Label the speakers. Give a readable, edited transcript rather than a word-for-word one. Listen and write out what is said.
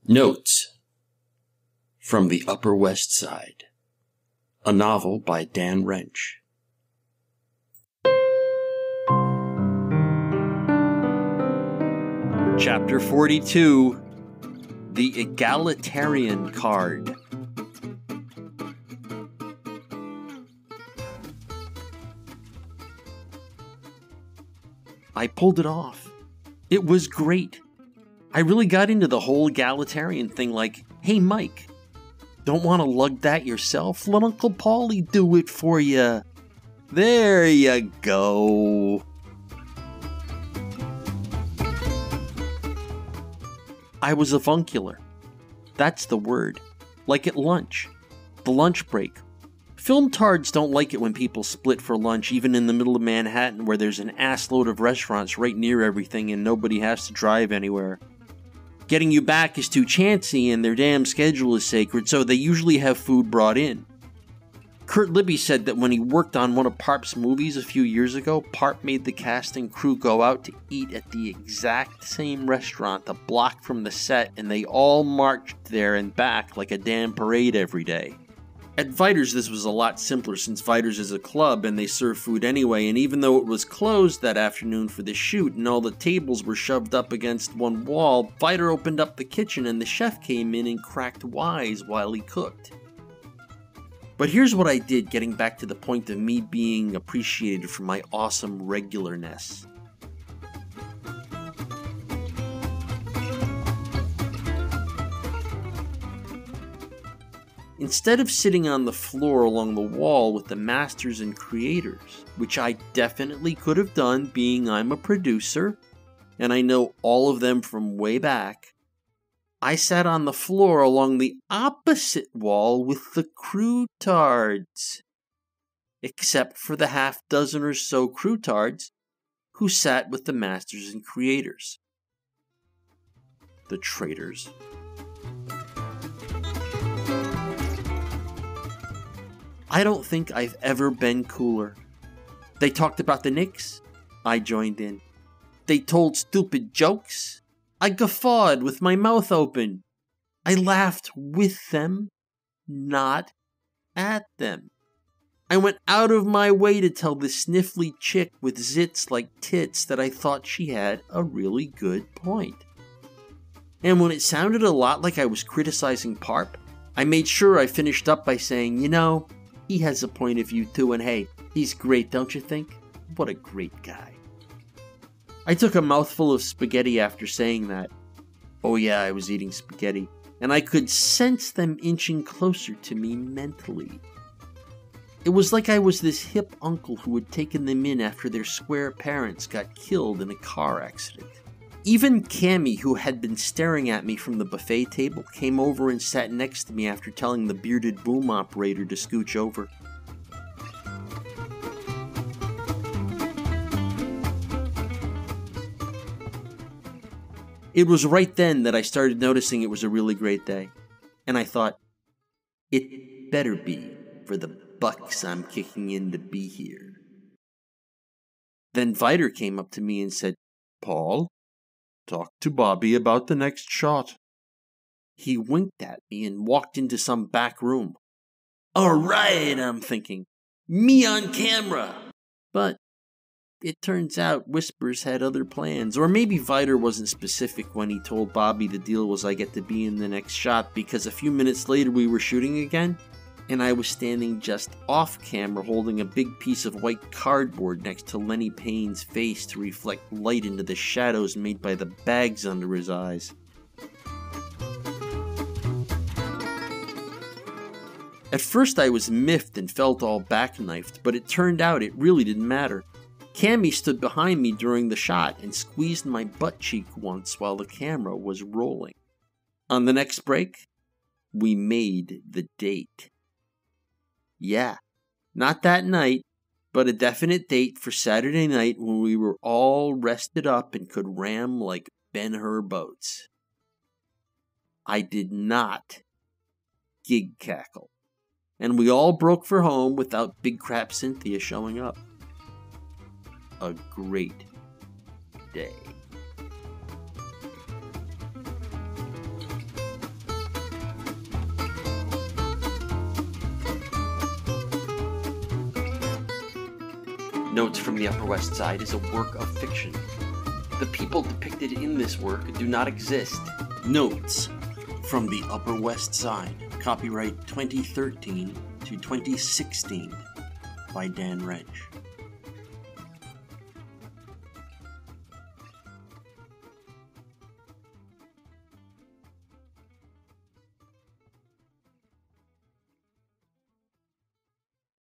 Speaker 1: Notes from the Upper West Side, a novel by Dan Wrench. Chapter 42, The Egalitarian Card. I pulled it off. It was great. I really got into the whole egalitarian thing, like, hey Mike, don't want to lug that yourself? Let Uncle Paulie do it for you. There you go. I was avuncular. That's the word. Like at lunch. The lunch break. Film tards don't like it when people split for lunch, even in the middle of Manhattan where there's an assload of restaurants right near everything and nobody has to drive anywhere. Getting you back is too chancy and their damn schedule is sacred, so they usually have food brought in. Kurt Libby said that when he worked on one of Parp's movies a few years ago, Parp made the cast and crew go out to eat at the exact same restaurant a block from the set, and they all marched there and back like a damn parade every day. At Viters, this was a lot simpler since Viters is a club and they serve food anyway, and even though it was closed that afternoon for the shoot and all the tables were shoved up against one wall, Viter opened up the kitchen and the chef came in and cracked wise while he cooked. But here's what I did, getting back to the point of me being appreciated for my awesome regularness. Instead of sitting on the floor along the wall with the masters and creators, which I definitely could have done being I'm a producer, and I know all of them from way back, I sat on the floor along the opposite wall with the crew-tards. Except for the half-dozen or so crew-tards who sat with the masters and creators. The traitors. I don't think I've ever been cooler. They talked about the Knicks. I joined in. They told stupid jokes. I guffawed with my mouth open. I laughed with them, not at them. I went out of my way to tell the sniffly chick with zits like tits that I thought she had a really good point. And when it sounded a lot like I was criticizing Parp, I made sure I finished up by saying, you know, he has a point of view too, and hey, he's great, don't you think? What a great guy. I took a mouthful of spaghetti after saying that. Oh yeah, I was eating spaghetti, and I could sense them inching closer to me mentally. It was like I was this hip uncle who had taken them in after their square parents got killed in a car accident. Even Cammy, who had been staring at me from the buffet table, came over and sat next to me after telling the bearded boom operator to scooch over. It was right then that I started noticing it was a really great day, and I thought, it better be for the bucks I'm kicking in to be here. Then Viter came up to me and said, Paul, talk to Bobby about the next shot. He winked at me and walked into some back room. All right, I'm thinking. Me on camera. But it turns out Whispers had other plans. Or maybe Viter wasn't specific when he told Bobby the deal was I get to be in the next shot, because a few minutes later we were shooting again, and I was standing just off camera holding a big piece of white cardboard next to Lenny Payne's face to reflect light into the shadows made by the bags under his eyes. At first I was miffed and felt all back-knifed, but it turned out it really didn't matter. Cammy stood behind me during the shot and squeezed my butt cheek once while the camera was rolling. On the next break, we made the date. Yeah, not that night, but a definite date for Saturday night when we were all rested up and could ram like Ben-Hur boats. I did not gig cackle, and we all broke for home without Big Crap Cynthia showing up. A great day. Notes from the Upper West Side is a work of fiction. The people depicted in this work do not exist.
Speaker 2: Notes from the Upper West Side, copyright 2013 to 2016 by Dan Reg.